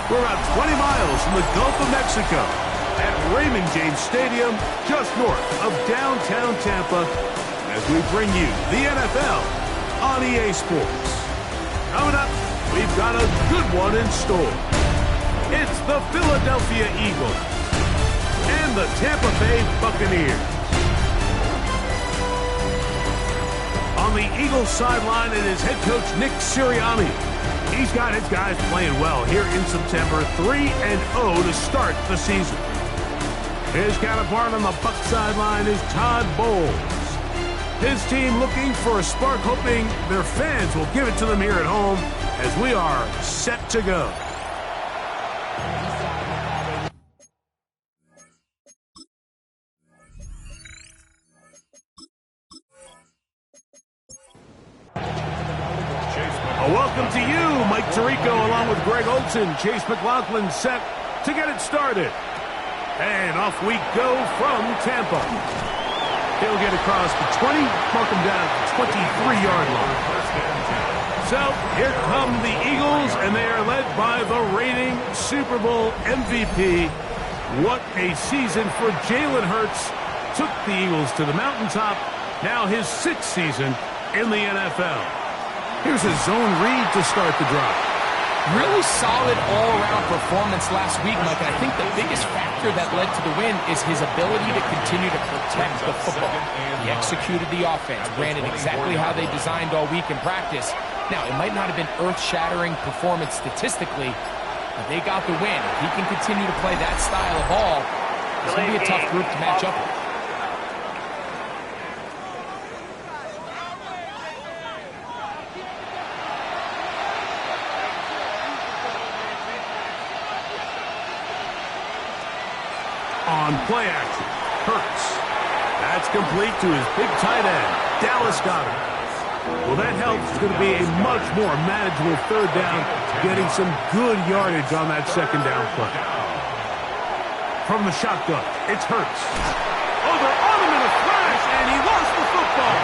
We're about 20 miles from the Gulf of Mexico at Raymond James Stadium, just north of downtown Tampa, as we bring you the NFL on EA Sports. Coming up, we've got a good one in store. It's the Philadelphia Eagles and the Tampa Bay Buccaneers. On the Eagles sideline, it is head coach Nick Sirianni. He's got his guys playing well here in September, 3-0 to start the season. His counterpart on the Buck sideline is Todd Bowles. His team looking for a spark, hoping their fans will give it to them here at home as we are set to go. Welcome to you, Mike Tirico, along with Greg Olson. Chase McLaughlin set to get it started. And off we go from Tampa. He'll get across the 20, mark him down at the 23-yard line. So here come the Eagles, and they are led by the reigning Super Bowl MVP. What a season for Jalen Hurts. Took the Eagles to the mountaintop. Now his 6th season in the NFL. Here's a zone read to start the drive. Really solid all-around performance last week, Mike. I think the biggest factor that led to the win is his ability to continue to protect the football. He executed the offense, ran it exactly how they designed all week in practice. Now, it might not have been earth-shattering performance statistically, but they got the win. If he can continue to play that style of ball, it's going to be a tough group to match up with. On play action, Hurts. That's complete to his big tight end, Dallas Goedert. Well, that helps. It's going to be a much more manageable third down, getting some good yardage on that second down play. From the shotgun, it's Hurts. Oh, they're on him in a flash, and he lost the football.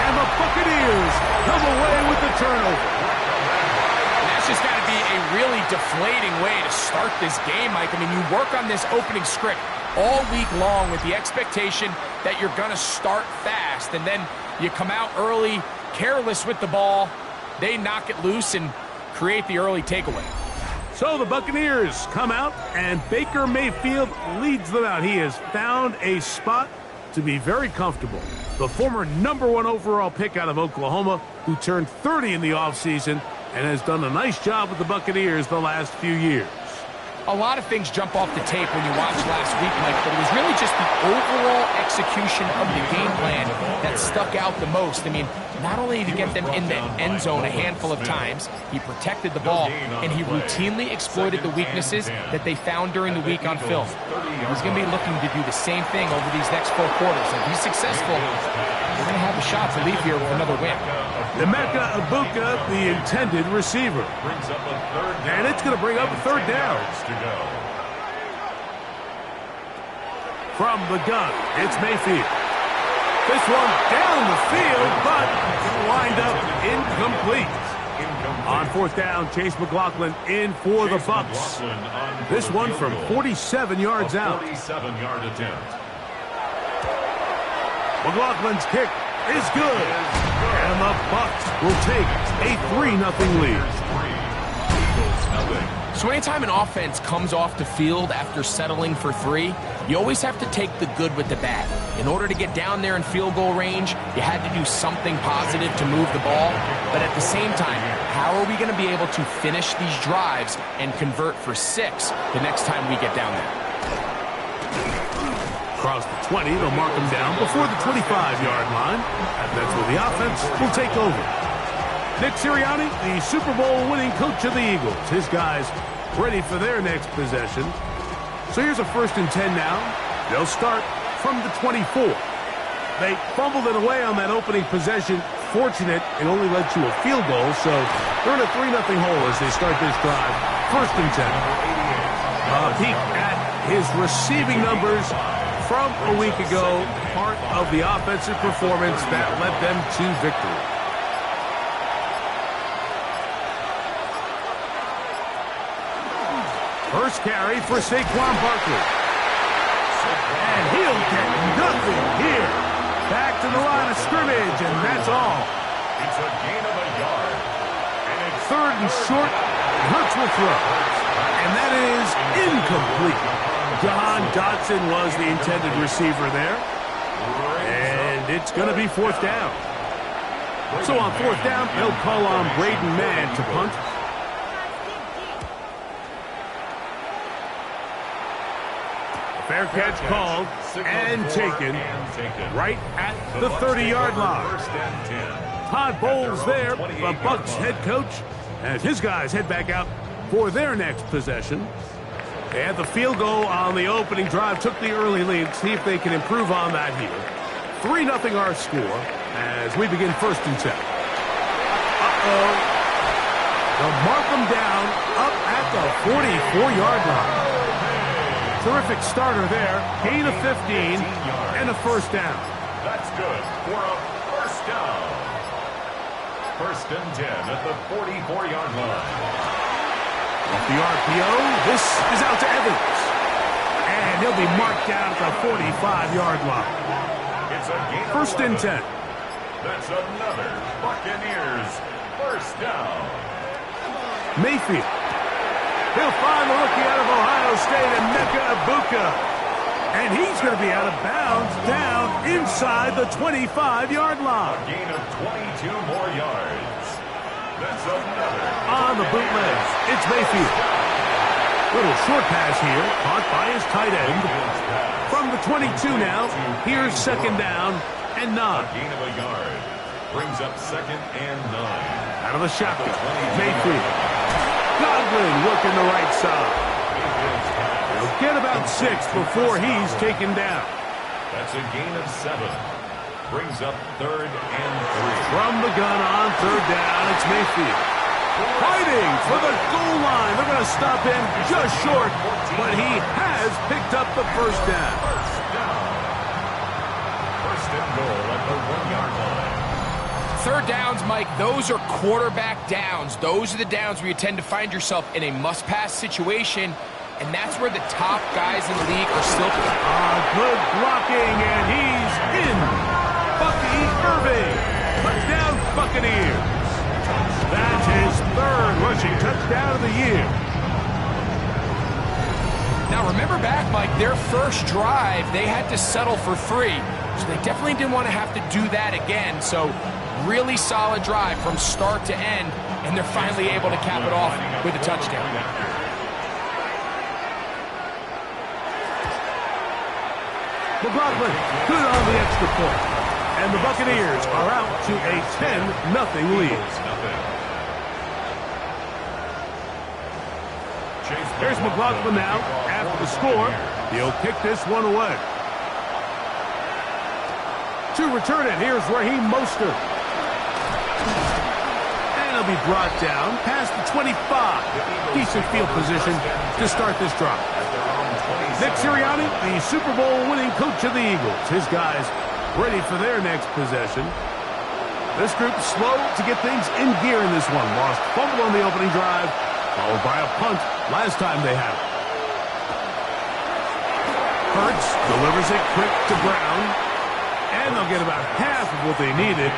And the Buccaneers come away with the turnover. Just got to be a really deflating way to start this game, Mike. I mean, you work on this opening script all week long with the expectation that you're going to start fast, and then you come out early, careless with the ball. They knock it loose and create the early takeaway. So the Buccaneers come out, and Baker Mayfield leads them out. He has found a spot to be very comfortable. The former #1 overall pick out of Oklahoma, who turned 30 in the offseason, and has done a nice job with the Buccaneers the last few years. A lot of things jump off the tape when you watch last week, Mike, but it was really just the overall execution of the game plan that stuck out the most. I mean, not only did he get them in the end zone a handful of times, he protected the ball, and he routinely exploited the weaknesses that they found during the week on film. He's going to be looking to do the same thing over these next 4 quarters. If he's successful, they're going to have a shot to leave here with another win. Emeka Egbuka, the intended receiver. And it's going to bring up a third down. From the gun, it's Mayfield. This one down the field, but lined up incomplete. On 4th down, Chase McLaughlin in for the Bucs. This one from 47 yards out. McLaughlin's kick is good. And the Bucs will take a 3-0 lead. So anytime an offense comes off the field after settling for 3, you always have to take the good with the bad. In order to get down there in field goal range, you had to do something positive to move the ball. But at the same time, how are we going to be able to finish these drives and convert for 6 the next time we get down there? Across the 20, they'll mark him down before the 25-yard line. That's where the offense will take over. Nick Sirianni, the Super Bowl winning coach of the Eagles. His guys ready for their next possession. So here's a 1st and 10 now. They'll start from the 24. They fumbled it away on that opening possession. Fortunate, it only led to a field goal, so they're in a 3-0 hole as they start this drive. 1st and 10. A peek at his receiving numbers from a week ago, part of the offensive performance that led them to victory. First carry for Saquon Barkley. And he'll get nothing here. Back to the line of scrimmage, and that's all. It's a gain of a yard. Third and short, Hurts will throw. And that is incomplete. John Dotson was the intended receiver there. And it's going to be fourth down. So on fourth down, they'll call on Braden Mann to punt. Fair catch called and taken right at the 30-yard line. Todd Bowles there, the Bucs head coach, as his guys head back out for their next possession. They had the field goal on the opening drive, took the early lead. See if they can improve on that here. 3-0 our score as we begin first and 10. They'll mark them down up at the 44-yard line. Terrific starter there. Gain of 15 and a first down. That's good for a first down. First and 10 at the 44-yard line. Off the RPO, this is out to Evans. And he'll be marked down at the 45-yard line. It's a gain first and 10. That's another Buccaneers first down. Mayfield. He'll find the rookie out of Ohio State, Emeka Egbuka. And he's going to be out of bounds down inside the 25-yard line. A gain of 22 more yards. That's another. On the bootleg, it's Mayfield. Little short pass here, caught by his tight end. From the 22 now, here's second down and 9. A gain of a yard. Brings up second and 9. Out of the shotgun, Mayfield. Godwin working the right side. He'll get about 6 before he's taken down. That's a gain of 7. Brings up third and 3. From the gun on third down, it's Mayfield. Fighting for the goal line. They're going to stop him just short, but he has picked up the first down. First and goal at the 1-yard line. Third downs, Mike, those are quarterback downs. Those are the downs where you tend to find yourself in a must-pass situation, and that's where the top guys in the league are still. Good blocking, and he's in. Bucky Irving. Touchdown, Buccaneers. That's his third rushing touchdown of the year. Now, remember back, Mike, their first drive, they had to settle for 3. So they definitely didn't want to have to do that again. So really solid drive from start to end, and they're finally able to cap it off with a touchdown. McLaughlin, good on the extra point. And the Buccaneers are out to a 10-0 lead. Here's McLaughlin now. After the score, he'll kick this one away. To return it, here's Raheem Mostert. And he'll be brought down past the 25. Decent field position to start this drive. Nick Sirianni, the Super Bowl winning coach of the Eagles. His guys ready for their next possession. This group slow to get things in gear in this one. Lost fumble on the opening drive, followed by a punt last time they had it. Hurts delivers it quick to Brown. And they'll get about half of what they needed.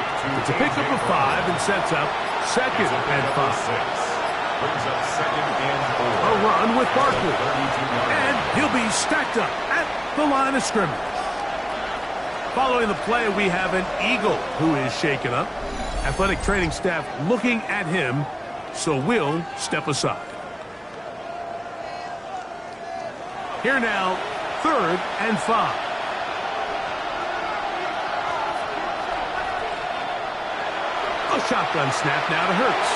It's a pickup of 5 and sets up second and 5. Brings up second and 4. A run with Barkley. And he'll be stacked up at the line of scrimmage. Following the play, we have an Eagle who is shaken up. Athletic training staff looking at him, so we'll step aside. Here now, third and 5. A shotgun snap now to Hurts.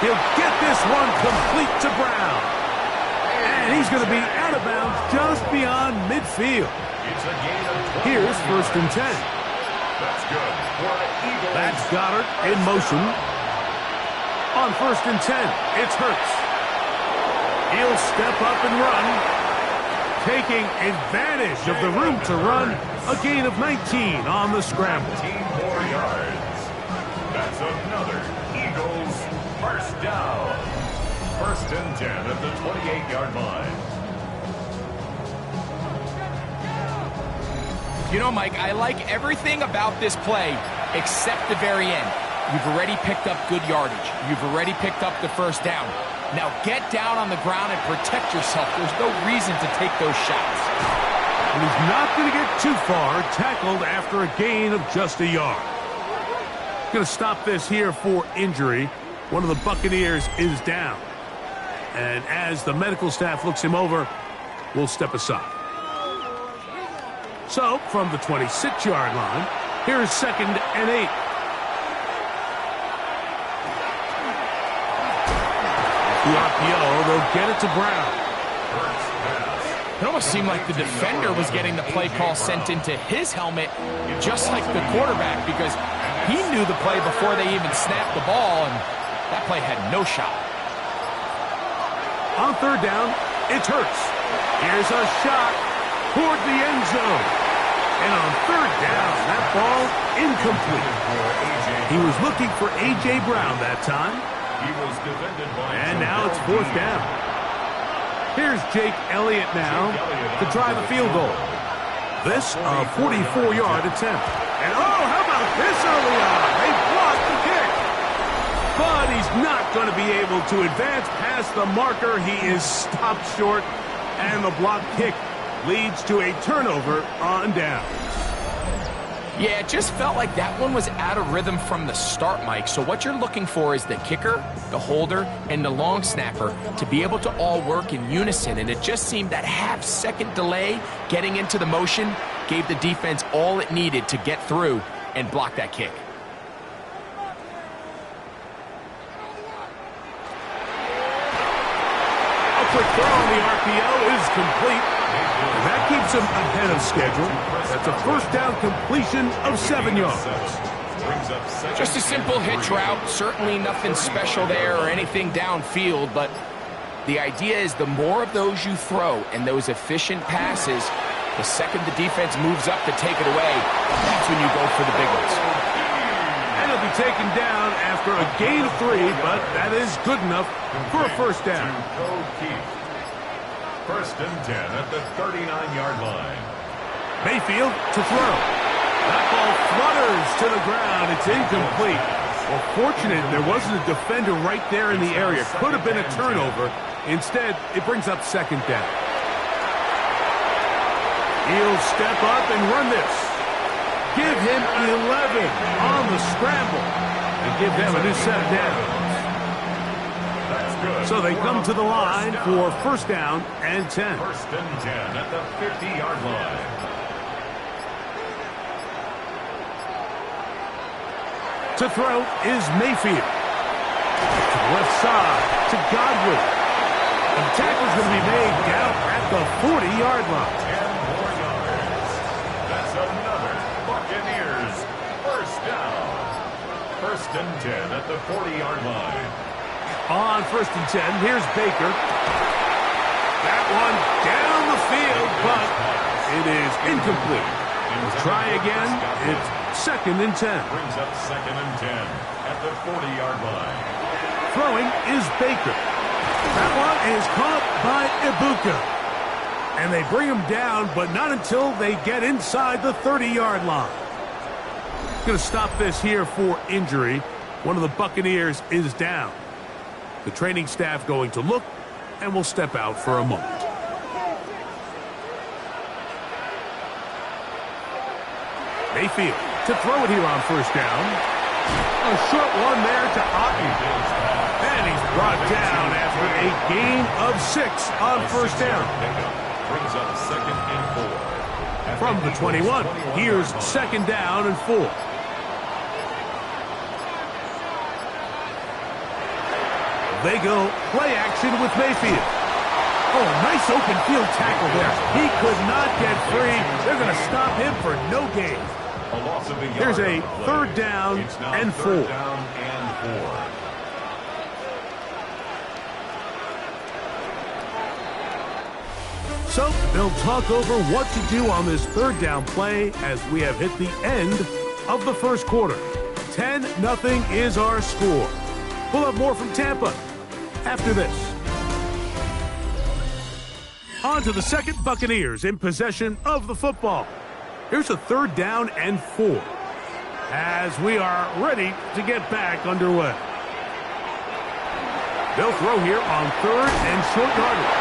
He'll get this one complete to Brown. And he's going to be out of bounds just beyond midfield. Here's first and 10. That's good for the Eagles. That's Goddard in motion. On first and 10, it's Hurts. He'll step up and run. Taking advantage of the room to run. A gain of 19 on the scramble. 19 more yards. That's another Eagles first down. First and 10 at the 28-yard line. You know, Mike, I like everything about this play except the very end. You've already picked up good yardage. You've already picked up the first down. Now get down on the ground and protect yourself. There's no reason to take those shots. And he's not going to get too far, tackled after a gain of just a yard. Going to stop this here for injury. One of the Buccaneers is down. And as the medical staff looks him over, we'll step aside. So, from the 26-yard line, here is 2nd and 8. The RPO, they'll get it to Brown. It almost seemed like the defender was getting the play call sent into his helmet, just like the quarterback, because he knew the play before they even snapped the ball, and that play had no shot. On 3rd down, it's Hurts. Here's a shot toward the end zone. And on 3rd down, that ball incomplete. He was looking for A.J. Brown that time. He was defended by and now it's 4th down. Here's Jake Elliott now to try the field goal. This a 44-yard attempt. And oh, how about this early on? They blocked the kick. But he's not going to be able to advance past the marker. He is stopped short. And the block kick leads to a turnover on downs. Yeah, it just felt like that one was out of rhythm from the start, Mike. So what you're looking for is the kicker, the holder, and the long snapper to be able to all work in unison. And it just seemed that half-second delay getting into the motion gave the defense all it needed to get through and block that kick. A quick throw on the RPO is complete. And that keeps him ahead of schedule. That's a 1st down completion of 7 yards. Just a simple hitch route. Certainly nothing special there or anything downfield, but the idea is the more of those you throw and those efficient passes, the second the defense moves up to take it away, that's when you go for the big ones. And he'll be taken down after a gain of 3, but that is good enough for a 1st down. 1st and 10 at the 39-yard line. Mayfield to throw. That ball flutters to the ground. It's incomplete. Well, fortunate there wasn't a defender right there in the area. Could have been a turnover. Instead, it brings up 2nd down. He'll step up and run this. Give him 11 on the scramble and give them a new set of downs. So they come to the line for 1st down and 10. 1st and 10 at the 50-yard line. To throw is Mayfield. To the left side to Godwin. And the tackle's going to be made down at the 40-yard line. 10 more yards. That's another Buccaneers 1st down. 1st and 10 at the 40-yard line. On 1st and 10, here's Baker. That one down the field, but it is incomplete. We'll try again. It's 2nd and 10. Brings up 2nd and 10 at the 40-yard line. Throwing is Baker. That one is caught by Ibuka. And they bring him down, but not until they get inside the 30-yard line. Going to stop this here for injury. One of the Buccaneers is down. The training staff going to look, and will step out for a moment. Mayfield to throw it here on 1st down. A short one there to Otten. And he's brought down after a gain of 6 on 1st down. Brings up 2nd and 4. From the 21, here's 2nd down and 4. They go play action with Mayfield. Oh, nice open field tackle there. He could not get free. They're going to stop him for no gain. Here's a 3rd down and 4. 3rd down and 4. So they'll talk over what to do on this 3rd down play as we have hit the end of the 1st quarter. 10-0 is our score. We'll have more from Tampa after this. On to the second, Buccaneers in possession of the football. Here's a 3rd down and 4 as we are ready to get back underway. They'll throw here on 3rd and short yardage.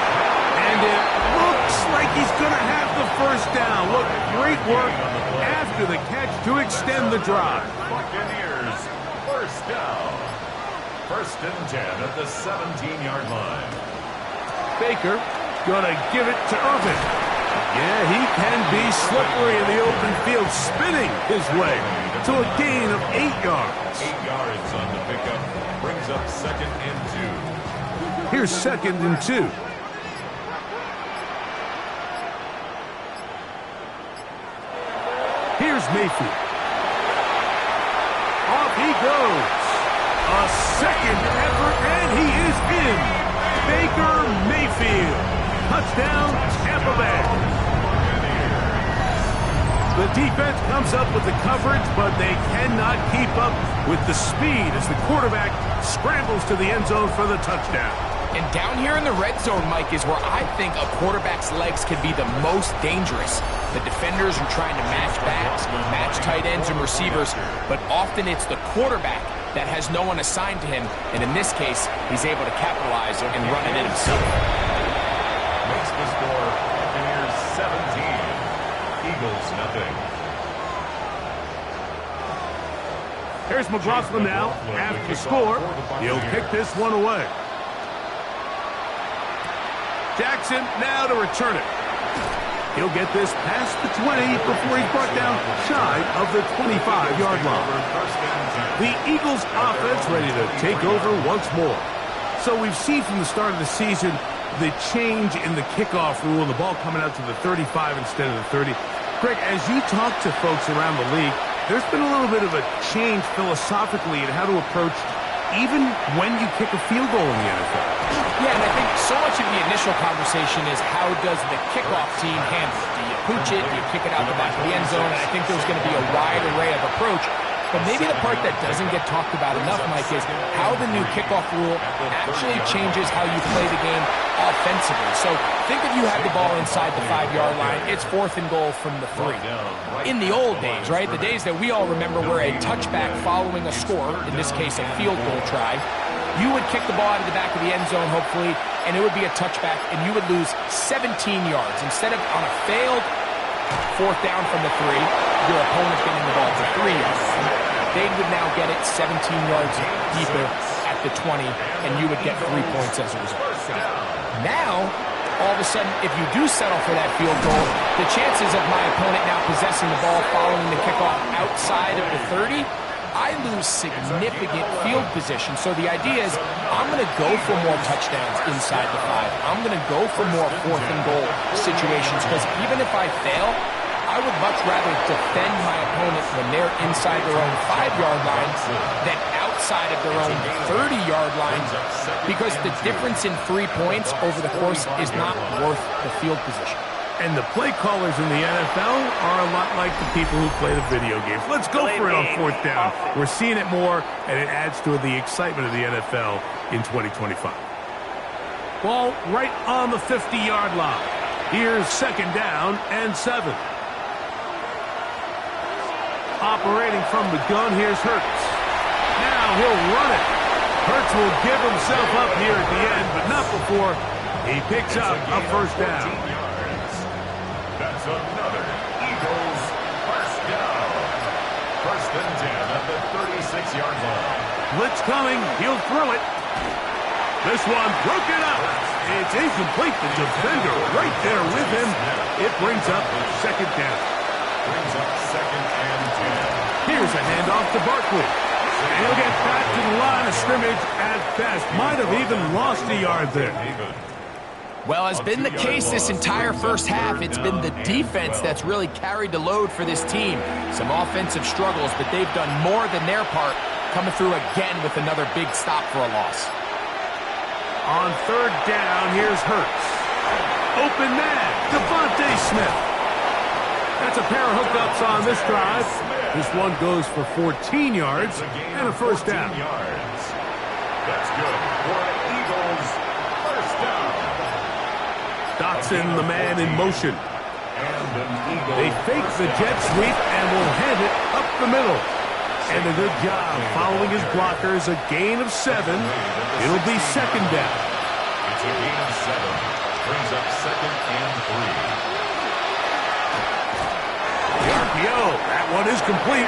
And it looks like he's going to have the 1st down. Look, great work after the catch to extend the drive. Buccaneers, 1st down. 1st and 10 at the 17-yard line. Baker gonna give it to Irvin. Yeah, he can be slippery in the open field, spinning his way to a gain of 8 yards. 8 yards on the pickup, brings up 2nd and 2. Here's 2nd and 2. Here's Mayfield. Off he goes. A 2nd effort, and he is in. Baker Mayfield. Touchdown, Tampa Bay. The defense comes up with the coverage, but they cannot keep up with the speed as the quarterback scrambles to the end zone for the touchdown. And down here in the red zone, Mike, is where I think a quarterback's legs can be the most dangerous. The defenders are trying to match backs, match tight ends and receivers, but often it's the quarterback that has no one assigned to him, and in this case, he's able to capitalize and run it in himself. Makes the score Buccaneers 17, Eagles nothing. Here's McLaughlin now. After the score, he'll kick this one away. Jackson now to return it. He'll get this past the 20 before he's brought down shy of the 25-yard line. The Eagles offense ready to take over once more. So we've seen from the start of the season the change in the kickoff rule and the ball coming out to the 35 instead of the 30. Greg, as you talk to folks around the league, there's been a little bit of a change philosophically in how to approach even when you kick a field goal in the NFL. Yeah, and I think so much of the initial conversation is how does the kickoff team handle it? Do you pooch it? Do you kick it out the back of the end zone? And I think there's going to be a wide array of approach. But maybe the part that doesn't get talked about enough, Mike, is how the new kickoff rule actually changes how you play the game offensively. So think if you have the ball inside the 5-yard line, it's 4th and goal from the 3. In the old days, right, the days that we all remember were a touchback following a score, in this case a field goal try, you would kick the ball out of the back of the end zone, hopefully, and it would be a touchback, and you would lose 17 yards. Instead of on a failed 4th down from the 3, your opponent getting the ball to 3 yards. They would now get it 17 yards deeper at the 20, and you would get 3 points as a result. Now, all of a sudden, if you do settle for that field goal, the chances of my opponent now possessing the ball following the kickoff outside of the 30, I lose significant field position. So the idea is I'm going to go for more touchdowns inside the 5. I'm going to go for more 4th and goal situations, because even if I fail, I would much rather defend my opponent when they're inside their own 5-yard line than outside of their own 30-yard line, because the difference in 3 points over the course is not worth the field position. And the play callers in the NFL are a lot like the people who play the video games. Let's go for it on 4th down. We're seeing it more, and it adds to the excitement of the NFL in 2025. Ball right on the 50-yard line. Here's 2nd down and 7. Operating from the gun, here's Hurts. Now he'll run it. Hurts will give himself up here at the end, but not before he picks up a 1st down. That's another Eagles 1st down. 1st and 10 at the 36-yard line. Blitz coming. He'll throw it. This one broken up. It's incomplete. The defender right there with him. It brings up 2nd down. Brings up 2nd and 10. Here's a handoff to Barkley. And he'll get back to the line of scrimmage at best. Might have even lost a yard there. Well, has been the case this entire first half. It's been the defense that's really carried the load for this team. Some offensive struggles, but they've done more than their part, coming through again with another big stop for a loss. On 3rd down, here's Hurts. Open man, Devontae Smith. That's a pair of hookups on this drive. This one goes for 14 yards and a 1st down. That's good for an Eagles 1st down. Dotson, the man in motion. They fake the jet sweep and will hand it up the middle. And a good job following his blockers. A gain of 7. It'll be second down. It's a gain of 7. Brings up 2nd and 3. The RPO. That one is complete.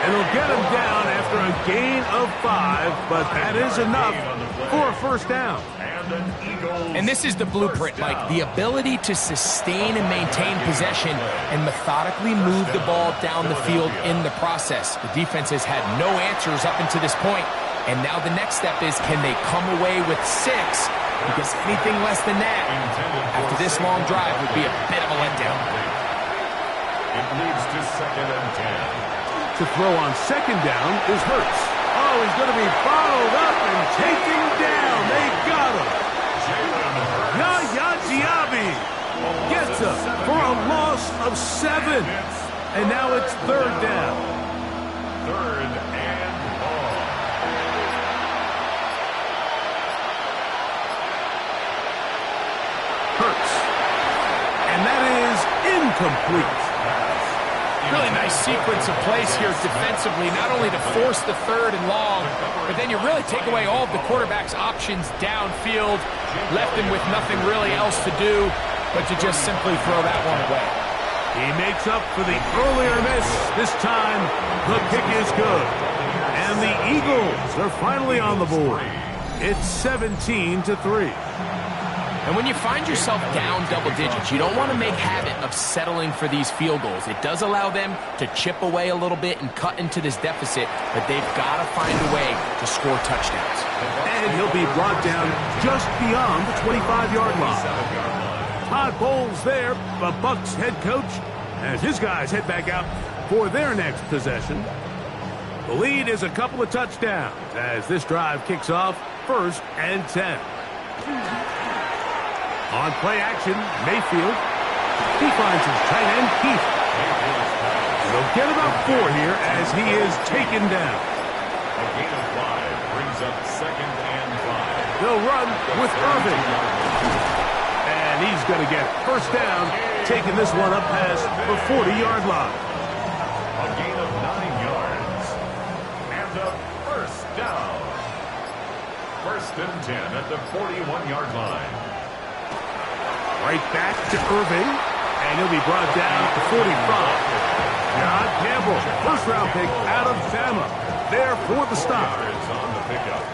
And he'll get him down after a gain of 5. But that is enough for a first down. And this is the blueprint, Mike. The ability to sustain and maintain possession and methodically move the ball down the field in the process. The defense has had no answers up until this point. And now the next step is, can they come away with 6? Because anything less than that, after this long drive, would be a bit of a letdown. It leads to 2nd and 10. To throw on second down is Hurts. Oh, he's going to be followed up and taken down. They got him. Yaya Diaby gets him for a loss of 7. And now it's 3rd down. 3rd and long. Hurts. And that is incomplete. Really nice sequence of plays here defensively, not only to force the 3rd and long, but then you really take away all of the quarterback's options downfield, left him with nothing really else to do but to just simply throw that one away. He makes up for the earlier miss. This time, the kick is good. And the Eagles are finally on the board. It's 17-3. And when you find yourself down double digits, you don't want to make habit of settling for these field goals. It does allow them to chip away a little bit and cut into this deficit, but they've got to find a way to score touchdowns. And he'll be brought down just beyond the 25-yard line. Todd Bowles there, the Bucs head coach, as his guys head back out for their next possession. The lead is a couple of touchdowns as this drive kicks off 1st and 10. On play action, Mayfield. He finds his tight end, Keith. He'll get about 4 here as he is taken down. A gain of 5 brings up 2nd and 5. They'll run with Irving. And he's going to get first down, taking this one up past the 40-yard line. A gain of 9 yards. And a first down. 1st and 10 at the 41-yard line. Right back to Irving, and he'll be brought down to 45. John Campbell, first-round pick out of Bama, there for the stop.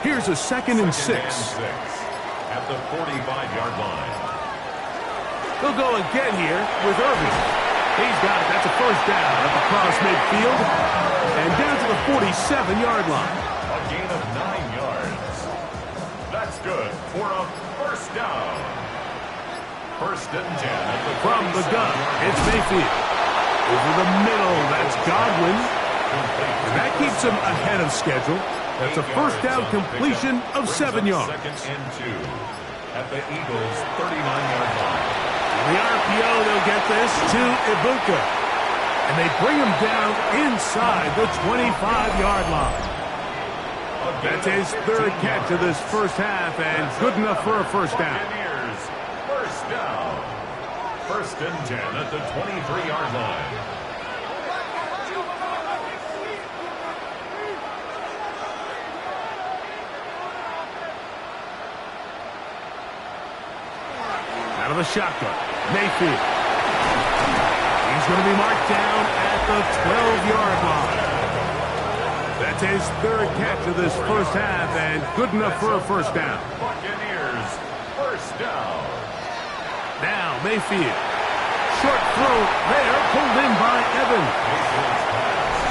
Here's a 2nd and 6. At the 45-yard line. He'll go again here with Irving. He's got it. That's a first down at the cross midfield, and down to the 47-yard line. A gain of 9 yards. That's good for a first down. 1st and 10 at the from the gun. It's Mayfield. Over the middle, that's Godwin. And that keeps him ahead of schedule. That's a first down completion of 7 yards. 2nd and 2 at the Eagles' 39-yard line. The RPO, they'll get this to Ibuka. And they bring him down inside the 25-yard line. That's his 3rd catch of this first half, and good enough for a first down. First down. 1st and 10 at the 23-yard line. Out of the shotgun, Mayfield. He's going to be marked down at the 12-yard line. That's his 3rd catch of this first half, and good enough for a first down. Buccaneers, first down. Now Mayfield. Short throw there, pulled in by Evans.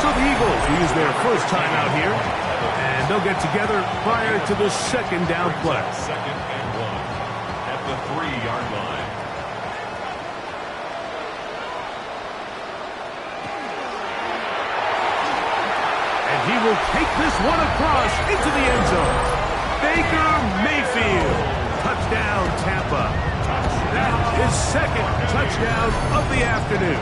So the Eagles use their first time out here, and they'll get together prior to the 2nd down play. 2nd and 1 at the 3-yard line. And he will take this one across into the end zone. Baker Mayfield. Touchdown, Tampa. That is 2nd touchdown of the afternoon.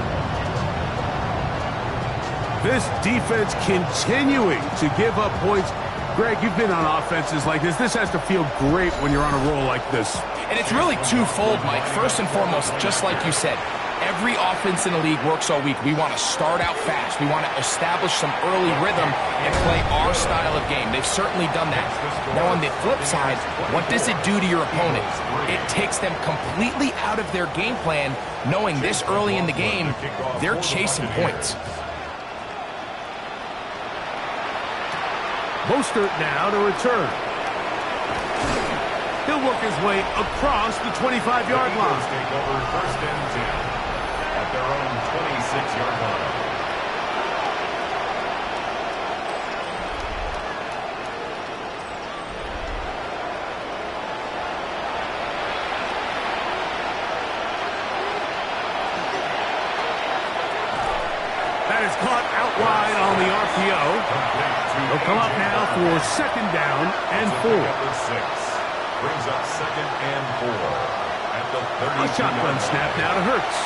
This defense continuing to give up points Greg, you've been on offenses like this. This has to feel great when you're on a roll like this. And it's really twofold, Mike. First and foremost, just like you said, every offense in the league works all week. We want to start out fast. We want to establish some early rhythm and play our style of game. They've certainly done that. Now, on the flip side, what does it do to your opponent? It takes them completely out of their game plan, knowing this early in the game, they're chasing points. Mostert now to return. He'll work his way across the 25-yard line. Take over 1st and 10 at their own 26-yard line. That is caught out wide on the RPO. They'll come up now for 2nd down and 4. Brings up 2nd and 4 at the 32. A shotgun snap now to Hurts.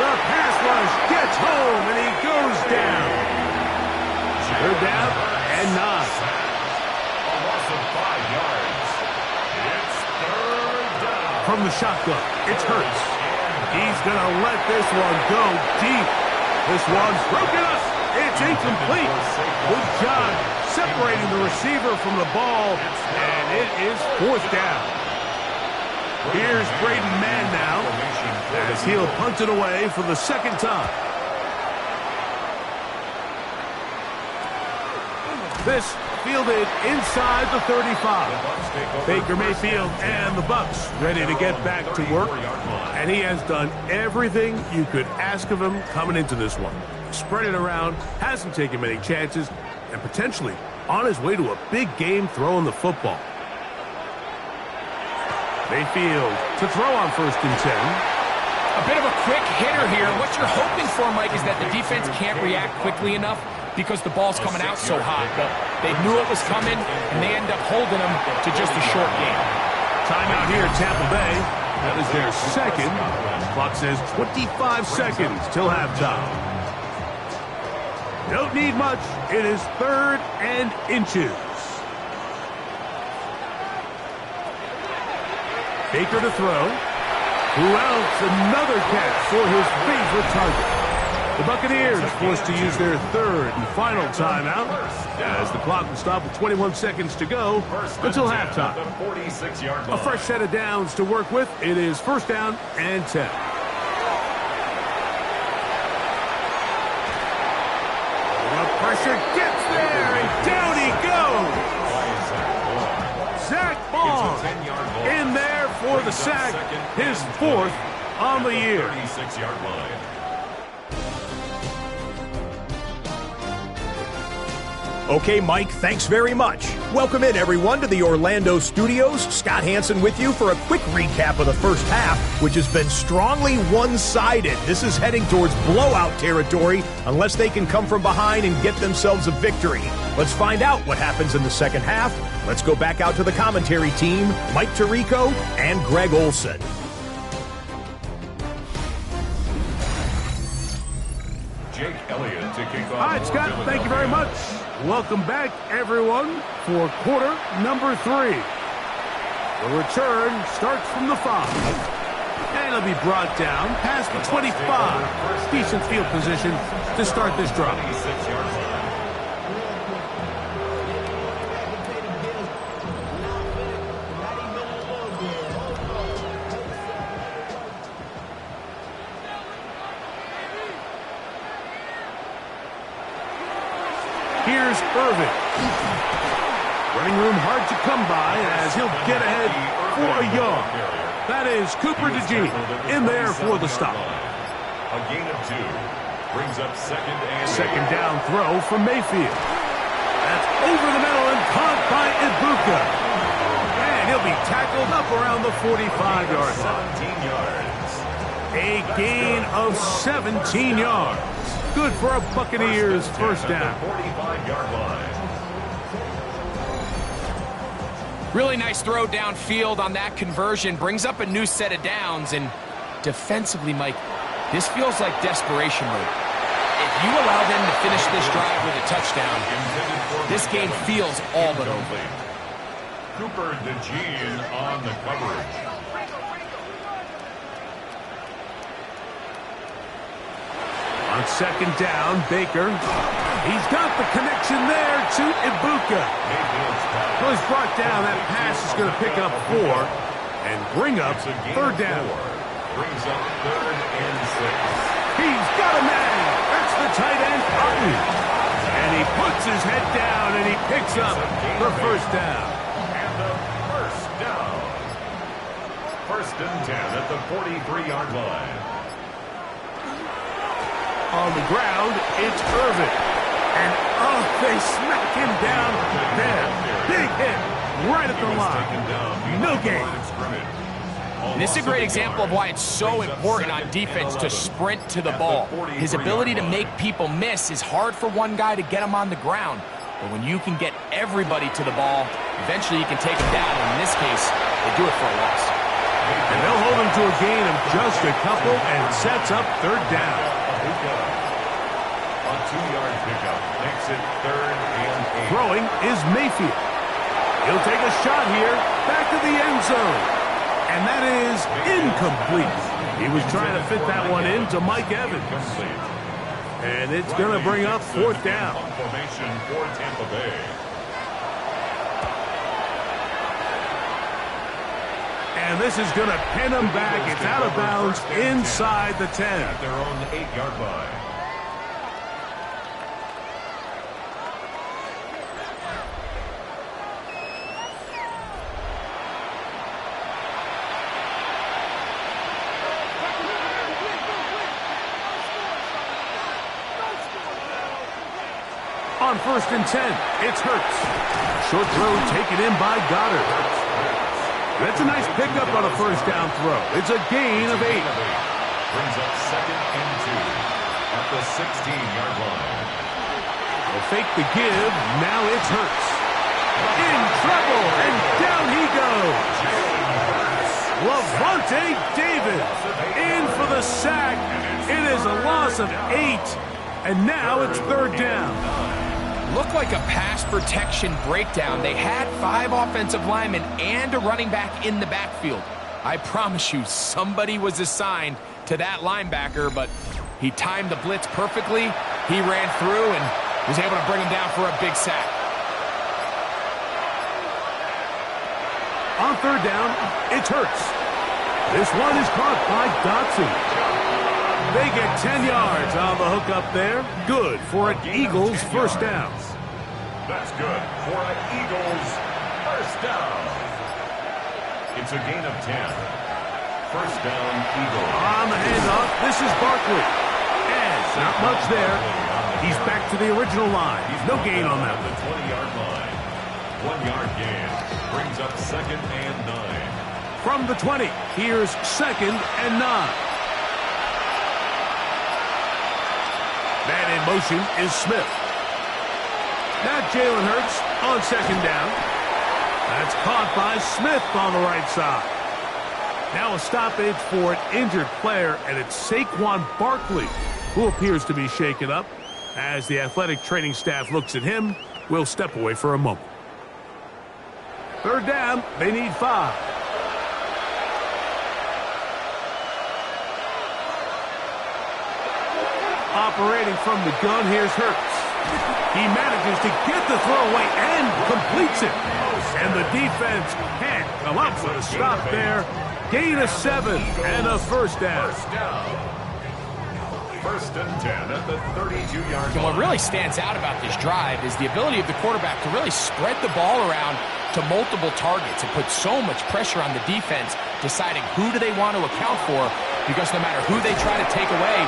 The pass rush gets home and he goes down. 3rd down and 9. A loss of 5 yards. It's 3rd down. From the shotgun, it's Hurts. He's going to let this one go deep. This one's broken up. It's incomplete. Good job separating the receiver from the ball, and it is 4th down. Here's Braden Mann now, as he'll punt it away for the 2nd time. This fielded inside the 35. Baker Mayfield and the Bucs ready to get back to work, and he has done everything you could ask of him coming into this one. Spread it around, hasn't taken many chances, and potentially on his way to a big game throwing the football. Mayfield to throw on 1st and 10. A bit of a quick hitter here. What you're hoping for, Mike, is that the defense can't react quickly enough because the ball's coming out so hot. But they knew it was coming, and they end up holding them to just a short game. Timeout here at Tampa Bay. That is their 2nd. Clock says 25 seconds till halftime. Don't need much. It is 3rd and inches. Baker to throw. Who else? Another catch for his favorite target. The Buccaneers forced to use their 3rd and final timeout as the clock will stop with 21 seconds to go until halftime. A fresh set of downs to work with. It is 1st down and 10. Pressure gets there, and down he goes. Zach Bond in there for the sack, his 4th on the year. 36-yard line. Okay, Mike, thanks very much. Welcome in, everyone, to the Orlando studios. Scott Hansen with you for a quick recap of the first half, which has been strongly one-sided. This is heading towards blowout territory unless they can come from behind and get themselves a victory. Let's find out what happens in the second half. Let's go back out to the commentary team, Mike Tirico and Greg Olson. Jake Elliott to kick off. All right, Scott, thank you very much. Welcome back, everyone, for quarter number 3. The return starts from the 5. And it'll be brought down past the 25. Decent field position to start this drive. Here's Irvin. Running room hard to come by as he'll get ahead for a yard. That is Cooper DeJean in there for the stop. A gain of 2. Brings up 2nd and 8. 2nd down throw from Mayfield. That's over the middle and caught by Ibuka. And he'll be tackled up around the 45-yard line. 17 yards. A gain of 17 yards. Good for a Buccaneers 1st down. 45-yard line. Really nice throw downfield on that conversion. Brings up a new set of downs. And defensively, Mike, this feels like desperation mode. If you allow them to finish this drive with a touchdown, this game feels all but over. Cooper DeJean on the coverage. On second down, Baker. He's got the connection there to Ibuka. So he's brought down. That pass is going to pick up 4 and bring up third down. Brings up 3rd and 6. He's got a man. That's the tight end, Upton. And he puts his head down and he picks up the first down. And the first down. 1st and 10 at the 43-yard line. On the ground, it's Irvin. And, oh, they smack him down there. Big hit right at the line. No gain. And this is a great example of why it's so important on defense to sprint to the ball. His ability to make people miss is hard for one guy to get him on the ground. But when you can get everybody to the ball, eventually you can take him down. And in this case, they do it for a loss. And they'll hold him to a gain of just a couple and sets up third down. A 2-yard pickup makes it 3rd and 8. Throwing is Mayfield. He'll take a shot here, back to the end zone. And that is incomplete. He was trying to fit that one into Mike Evans. And it's going to bring up 4th down. Formation for Tampa Bay. And this is going to pin him back. It's out of bounds inside the 10. At their own 8-yard line. On 1st and 10, it's Hurts. Short throw taken in by Goddard. That's a nice pickup on a first down throw. It's a gain of 8. Brings up 2nd and 2 at the 16-yard line. They'll fake the give. Now it's Hurts. In trouble, and down he goes. Lavonte David in for the sack. It is a loss of 8, and now it's third down. Looked like a pass protection breakdown. They had 5 offensive linemen and a running back in the backfield. I promise you, somebody was assigned to that linebacker, but he timed the blitz perfectly. He ran through and was able to bring him down for a big sack. On third down, it's Hurts. This one is caught by Dotson. They get 10 yards on the hook up there. Good for an Eagles first down. That's good for an Eagles first down. It's a gain of 10. First down, Eagles. On the handoff, this is Barkley. And not much there. He's back to the original line. No gain on that one. The 20-yard line. 1-yard gain. Brings up 2nd and 9. From the 20, here's 2nd and 9. Man in motion is Smith. Now Jalen Hurts on second down. That's caught by Smith on the right side. Now a stoppage for an injured player, and it's Saquon Barkley who appears to be shaken up. As the athletic training staff looks at him, we'll step away for a moment. Third down, they need 5. Operating from the gun, here's Hurts. He manages to get the throw away and completes it. And the defense can't come up with a stop there. Gain of 7 and a first down. First and 10 at the 32-yard line. And what really stands out about this drive is the ability of the quarterback to really spread the ball around to multiple targets. It puts so much pressure on the defense, deciding who do they want to account for, because no matter who they try to take away,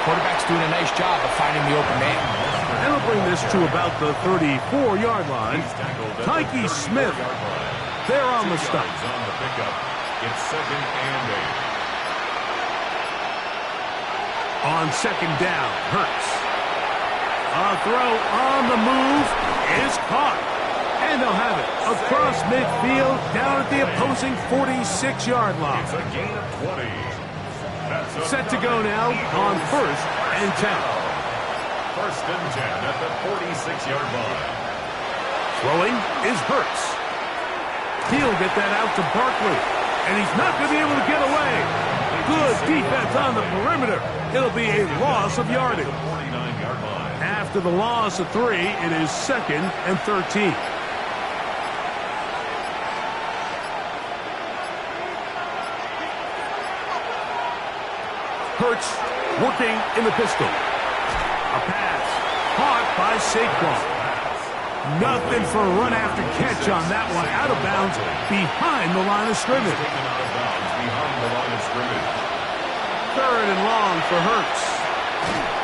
quarterback's doing a nice job of finding the open man. And we'll bring this to about the 34-yard line. Tyke Smith, they're on the stop. It's 2nd and 8. On second down, Hurts. A throw on the move is caught. And they'll have it across midfield down at the opposing 46-yard line. It's a gain of 20. Set to go now on 1st and 10. First and 10 at the 46-yard line. Throwing is Hurts. He'll get that out to Barkley, and he's not going to be able to get away. Good defense on the perimeter. It'll be a loss of yardage. 49-yard line. After the loss of 3, it is 2nd and 13. Hurts working in the pistol. A pass caught by Saquon. Nothing for a run after catch on that one. Out of bounds behind the line of scrimmage. Taken out of bounds behind the line of scrimmage. 3rd and long for Hurts.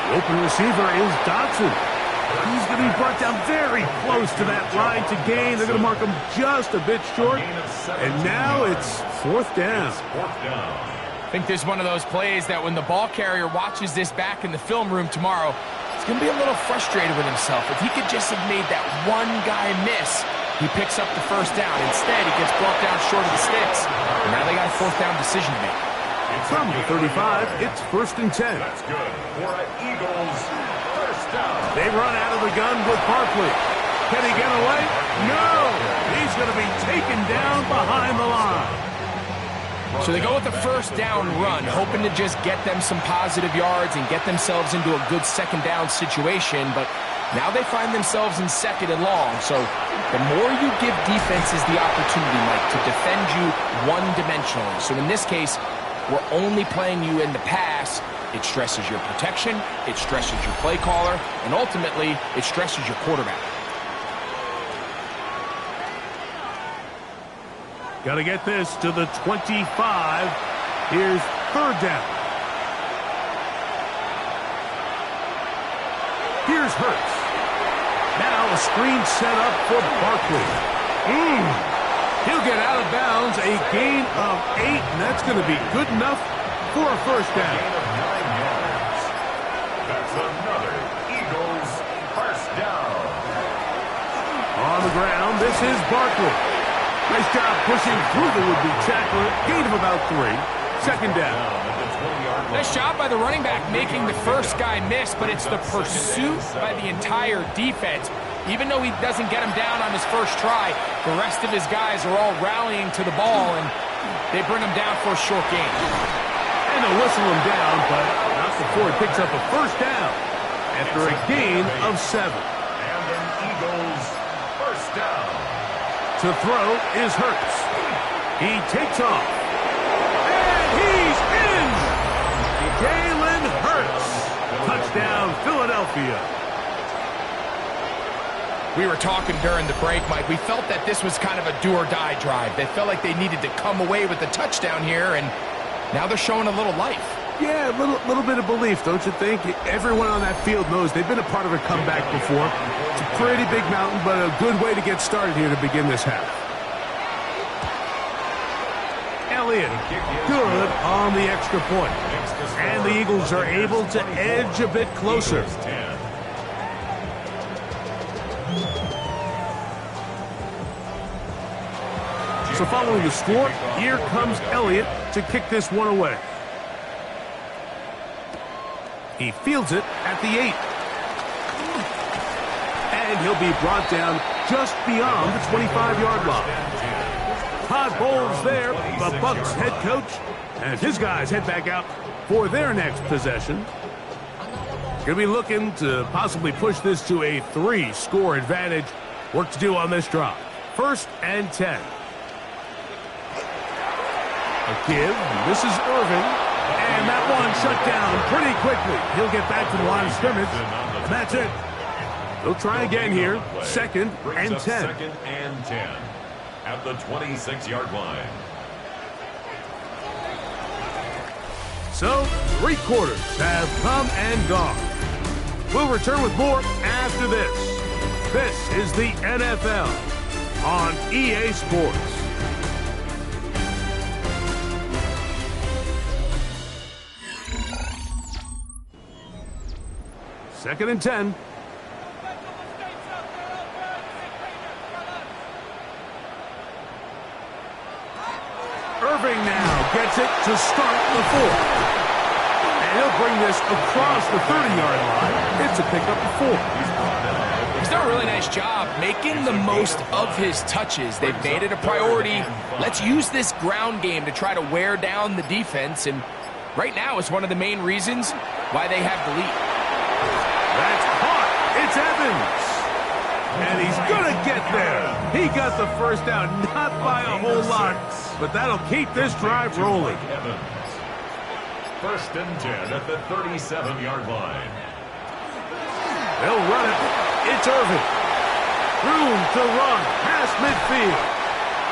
The open receiver is Dotson. He's going to be brought down very close to that line to gain. They're going to mark him just a bit short. And now it's 4th down. I think there's one of those plays that when the ball carrier watches this back in the film room tomorrow, he's going to be a little frustrated with himself. If he could just have made that one guy miss, he picks up the 1st down. Instead, he gets brought down short of the sticks. And now they got a 4th down decision to make. From the 35, it's 1st and 10. That's good for an Eagles first down. They run out of the gun with Barkley. Can he get away? No! He's going to be taken down behind the line. So they go with the 1st down run, hoping to just get them some positive yards and get themselves into a good 2nd down situation, but now they find themselves in 2nd and long. So the more you give defenses the opportunity, Mike, to defend you one-dimensionally. So in this case, we're only playing you in the pass. It stresses your protection, it stresses your play caller, and ultimately, it stresses your quarterback. Got to get this to the 25. Here's 3rd down. Here's Hurts. Now a screen set up for Barkley. He'll get out of bounds, a gain of 8, and that's going to be good enough for a 1st down. Gain of 9 yards. That's another Eagles first down. On the ground, this is Barkley. Nice job pushing through the would-be tackler. Gain of about 3. 2nd down. Nice job by the running back making the 1st guy miss, but it's the pursuit by the entire defense. Even though he doesn't get him down on his 1st try, the rest of his guys are all rallying to the ball, and they bring him down for a short gain. And they'll whistle him down, but not before he picks up a 1st down after a gain of 7. And an Eagles first down. To throw is Hurts. He takes off. And he's in! Jalen Hurts. Touchdown, Philadelphia. We were talking during the break, Mike. We felt that this was kind of a do-or-die drive. They felt like they needed to come away with the touchdown here, and now they're showing a little life. Yeah, a little bit of belief, don't you think? Everyone on that field knows they've been a part of a comeback before. It's a pretty big mountain, but a good way to get started here to begin this half. Elliott, good on the extra point. And the Eagles are able to edge a bit closer. So following the score, here comes Elliott to kick this one away. He fields it at the 8. And he'll be brought down just beyond the 25-yard line. Todd Bowles there, the Bucs head coach, as his guys head back out for their next possession. Going to be looking to possibly push this to a 3-score advantage. Work to do on this drive. 1st and 10. A give. This is Irving. And that one shut down pretty quickly. He'll get back to the line of scrimmage. And that's it. They'll try again here. 2nd and 10. 2nd and 10 at the 26-yard line. So, 3 quarters have come and gone. We'll return with more after this. This is the NFL on EA Sports. Second and 10. Irving now gets it to start the 4th. And he'll bring this across the 30-yard line. It's a pickup of 4. He's done a really nice job making the most of his touches. They've made it a priority. Let's use this ground game to try to wear down the defense, and right now it's one of the main reasons why they have the lead. That's caught. It's Evans. And he's going to get there. He got the first down, not by a whole lot, but that'll keep this drive rolling. First and 10 at the 37-yard line. They'll run it. It's Irvin. Room to run past midfield.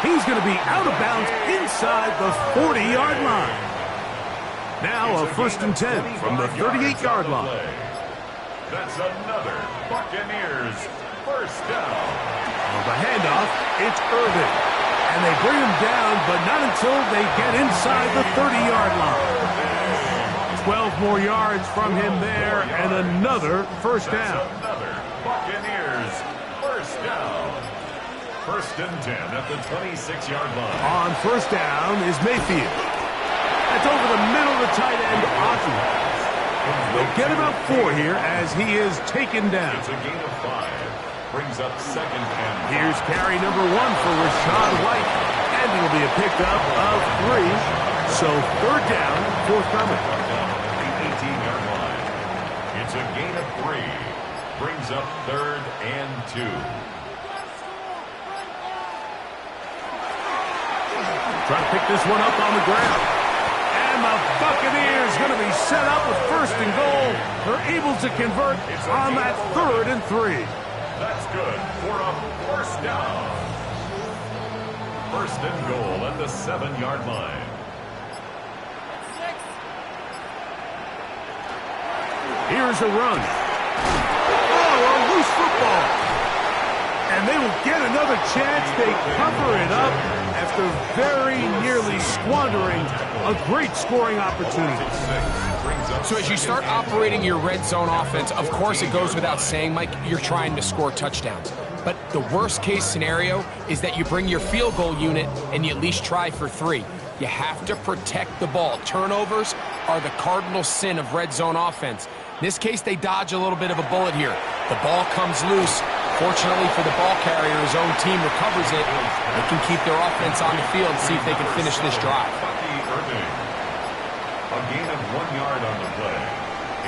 He's going to be out of bounds inside the 40-yard line. Now a first and 10 from the 38-yard line. That's another Buccaneers first down. On the handoff, it's Irvin. And they bring him down, but not until they get inside the 30-yard line. 12 more yards from him there, and another first down. Another Buccaneers first down. First and 10 at the 26-yard line. On first down is Mayfield. That's over the middle of the tight end, Otten. They'll get about 4 here as he is taken down. It's a gain of 5. Brings up second and 5. Here's carry number 1 for Rashad White. And it'll be a pickup of 3. So third down, forthcoming. The 18-yard line. It's a gain of 3. Brings up third and 2. Try to pick this one up on the ground. And the Buccaneers going to be set up with first and goal. They're able to convert on that third and 3. That's good for a first down. First and goal at the 7-yard line. Here's a run. Oh, a loose football. And they will get another chance. They cover it up after very nearly squandering a great scoring opportunity. So as you start operating your red zone offense, of course it goes without saying, Mike, you're trying to score touchdowns. But the worst case scenario is that you bring your field goal unit and you at least try for 3. You have to protect the ball. Turnovers are the cardinal sin of red zone offense. In this case, they dodge a little bit of a bullet here. The ball comes loose. Fortunately for the ball carrier, his own team recovers it. They can keep their offense on the field and see if they can finish this drive. A gain of 1 yard on the play.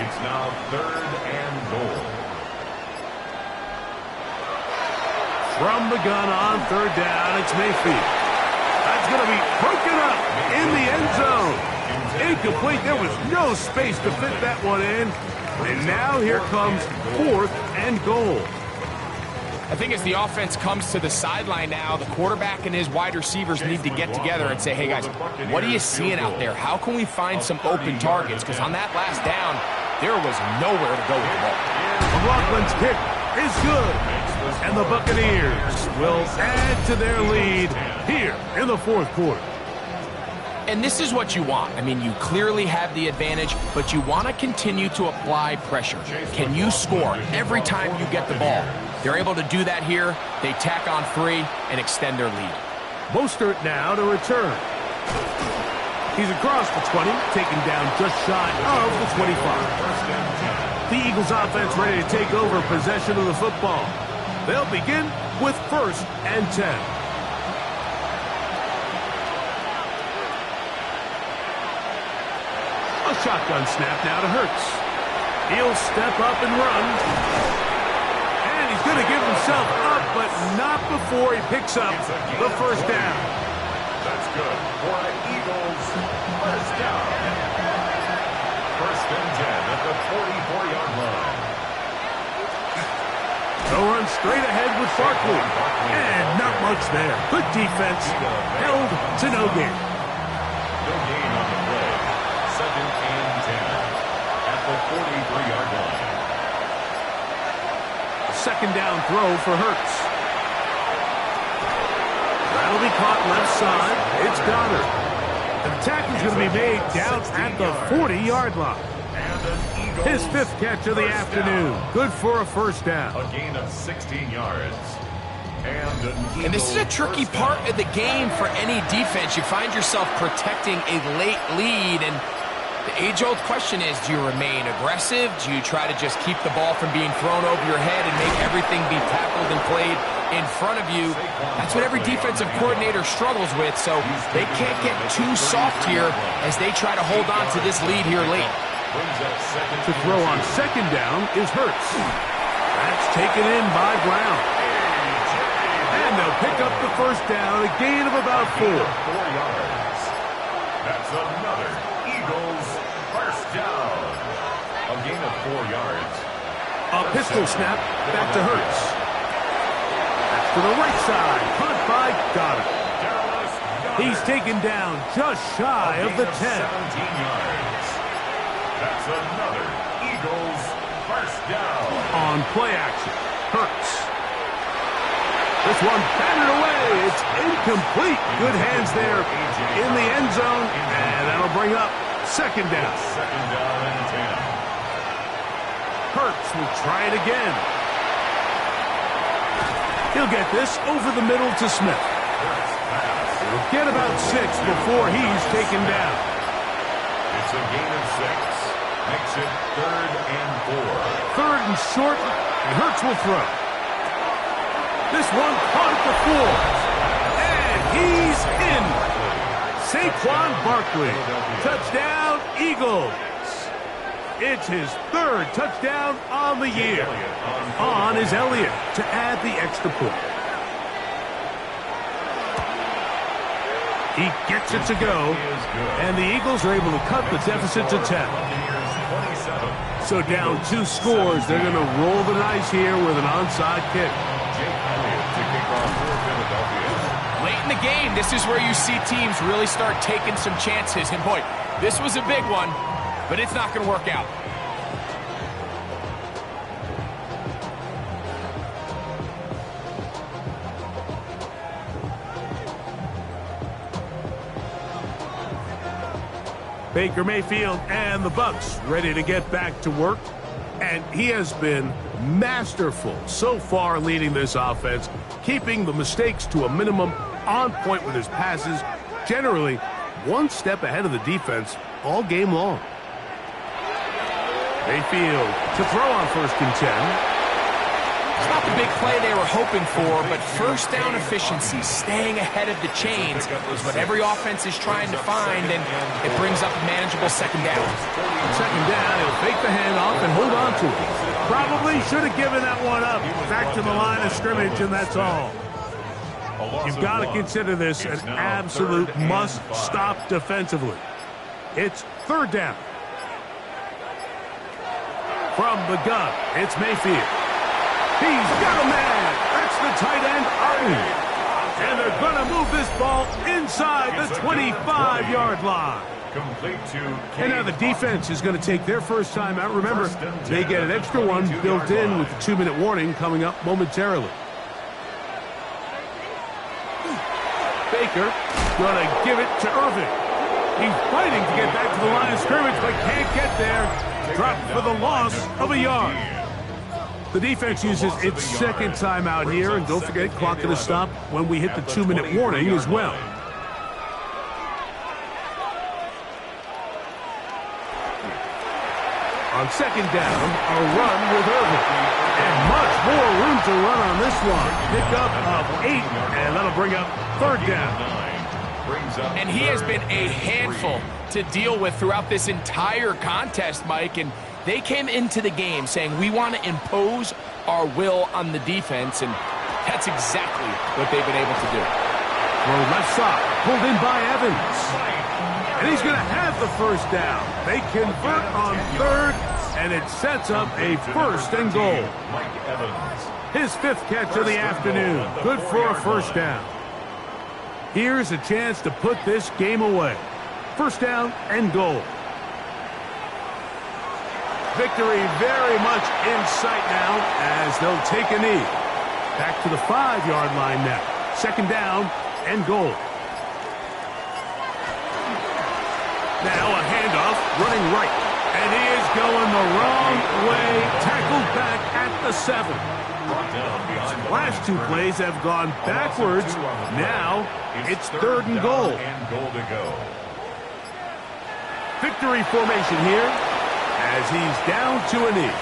It's now third and goal. From the gun on third down, it's Mayfield. That's going to be broken up in the end zone. Incomplete. There was no space to fit that one in. And now here comes fourth and goal. I think as the offense comes to the sideline now, the quarterback and his wide receivers need to get together and say, hey, guys, what are you seeing out there? How can we find some open targets? Because on that last down, there was nowhere to go with the ball. McLaughlin's kick is good. And the Buccaneers will add to their lead here in the fourth quarter. And this is what you want. I mean, you clearly have the advantage, but you want to continue to apply pressure. Can you score every time you get the ball? They're able to do that here. They tack on 3 and extend their lead. Mostert now to return. He's across the 20, taken down just shy of the 25. The Eagles offense ready to take over possession of the football. They'll begin with first and 10. A shotgun snap now to Hurts. He'll step up and run. And he's going to give himself up, but not before he picks up the first down. That's good for the Eagles. First down. First and 10 at the 44-yard line. They'll run straight ahead with Barkley. And not much there. Good defense. Held to no gain. No gain on the play. Second and 10 at the 43-yard line. Second down throw for Hurts. That'll be caught left side. It's Goddard. The tackle's going to be made down at the 40-yard line. His 5th catch of the afternoon. Good for a first down. A gain of 16 yards. And this is a tricky part of the game for any defense. You find yourself protecting a late lead, and The age-old question is, do you remain aggressive? Do you try to just keep the ball from being thrown over your head and make everything be tackled and played in front of you? That's what every defensive coordinator struggles with, so they can't get too soft here as they try to hold on to this lead here late. To throw on second down is Hurts. That's taken in by Brown. And they'll pick up the first down, a gain of about 4. 4 yards. That's another Eagles first down. A gain of 4 yards. A pistol snap back to Hurts. That's to the right side. Caught by Goddard. He's taken down just shy of the 10. 17 yards. That's another Eagles first down. On play action, Hurts. This one batted away. It's incomplete. Good hands there in the end zone. And that'll bring up second down. Second down and 10. Hurts will try it again. He'll get this over the middle to Smith. He'll get about 6 before he's taken down. It's a gain of 6. Makes it 3rd and 4. 3rd and short, and Hurts will throw. This one caught at the 4. And he's in. Saquon Barkley. Touchdown, Eagles. It's his 3rd touchdown on the year. On is Elliott to add the extra point. He gets it to go, and the Eagles are able to cut the deficit to 10. So down 2 scores, they're going to roll the dice here with an onside kick. Late in the game, this is where you see teams really start taking some chances. And boy, this was a big one, but it's not going to work out. Baker Mayfield and the Bucs ready to get back to work. And he has been masterful so far leading this offense, keeping the mistakes to a minimum, on point with his passes, generally one step ahead of the defense all game long. Mayfield to throw on 1st and 10. It's not the big play they were hoping for, but first down efficiency, staying ahead of the chains, is what every offense is trying to find, and it brings up a manageable second down. Second down, he'll fake the handoff and hold on to it. Probably should have given that one up. Back to the line of scrimmage, and that's all. You've got to consider this an absolute must-stop defensively. It's 3rd down. From the gun, it's Mayfield. He's got a man. That's the tight end, Arden. And they're going to move this ball inside the 25-yard line. Complete to And now the defense is going to take their first time out. Remember, they get an extra one built in with the 2-minute warning coming up momentarily. Baker going to give it to Irving. He's fighting to get back to the line of scrimmage, but can't get there. Dropped for the loss of a yard. The defense uses its second timeout here, and don't forget, clock going to stop when we hit the 2-minute warning as well. On second down, a run with Irving. And much more room to run on this one. Pick up of 8, and that'll bring up 3rd down. And he has been a handful to deal with throughout this entire contest, Mike, and they came into the game saying, we want to impose our will on the defense, and that's exactly what they've been able to do. Throw left side, pulled in by Evans. And he's going to have the first down. They convert on 3rd, and it sets up a 1st and goal. His 5th catch of the afternoon. Good for a first down. Here's a chance to put this game away. First down and goal. Victory very much in sight now as they'll take a knee. Back to the 5-yard line now. Second down and goal. Now a handoff running right. And he is going the wrong way. Tackled back at the 7. Last 2 plays have gone backwards. Now it's 3rd and goal. victory formation here as he's down to a knee.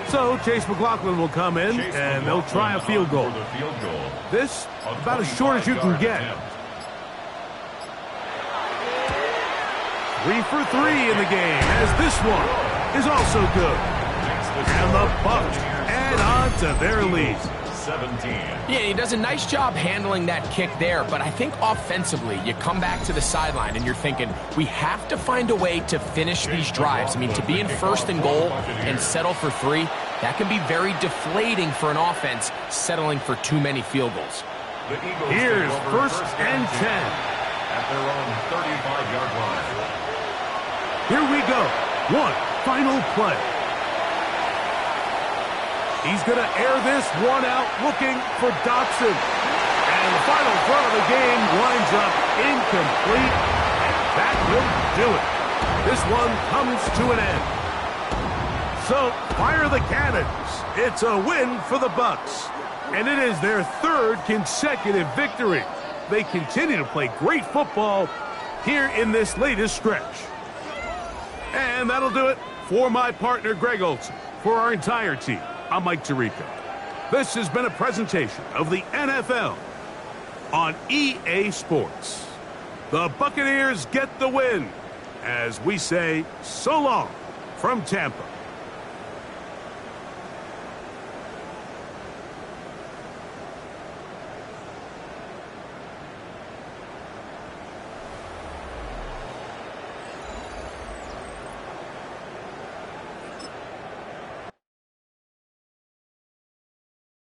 So Chase McLaughlin will come in, and they'll try a field goal. This, about as short as you can get. 3 for 3 in the game, as this one is also good. And the Bucs add on to their lead. 17. Yeah, he does a nice job handling that kick there, but I think offensively, you come back to the sideline and you're thinking, we have to find a way to finish these drives. I mean, to be in first and goal and settle for 3, that can be very deflating for an offense settling for too many field goals. Here's first and 10. At their own 35-yard line. Here we go. One final play. He's going to air this one out, looking for Dobson. And the final throw of the game winds up incomplete. And that will do it. This one comes to an end. So, fire the cannons. It's a win for the Bucs. And it is their 3rd consecutive victory. They continue to play great football here in this latest stretch. And that'll do it for my partner, Greg Olson. For our entire team, I'm Mike Tirico. This has been a presentation of the NFL on EA Sports. The Buccaneers get the win as we say so long from Tampa.